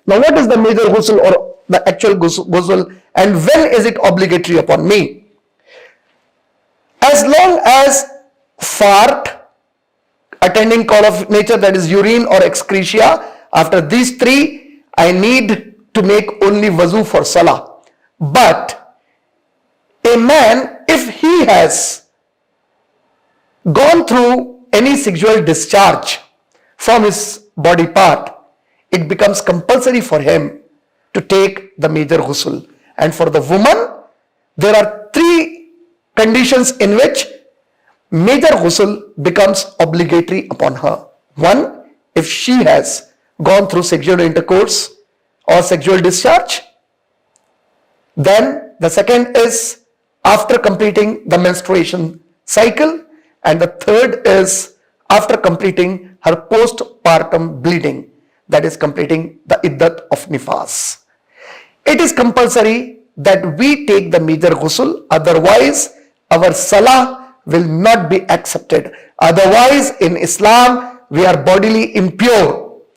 Now, what is the major ghusl or the actual ghusl, and when is it obligatory upon me? As long as fart, attending call of nature, that is urine or excretia, after these three, I need to make only wuzu for salah. But a man, if he has gone through any sexual discharge from his body part, it becomes compulsory for him to take the major ghusl. And for the woman, there are three conditions in which major ghusl becomes obligatory upon her. One, if she has gone through sexual intercourse or sexual discharge. Then the second is after completing the menstruation cycle. And the third is after completing her postpartum bleeding, that is completing the iddat of nifas. It is compulsory that we take the major ghusl, otherwise our salah will not be accepted. Otherwise, in Islam, we are bodily impure.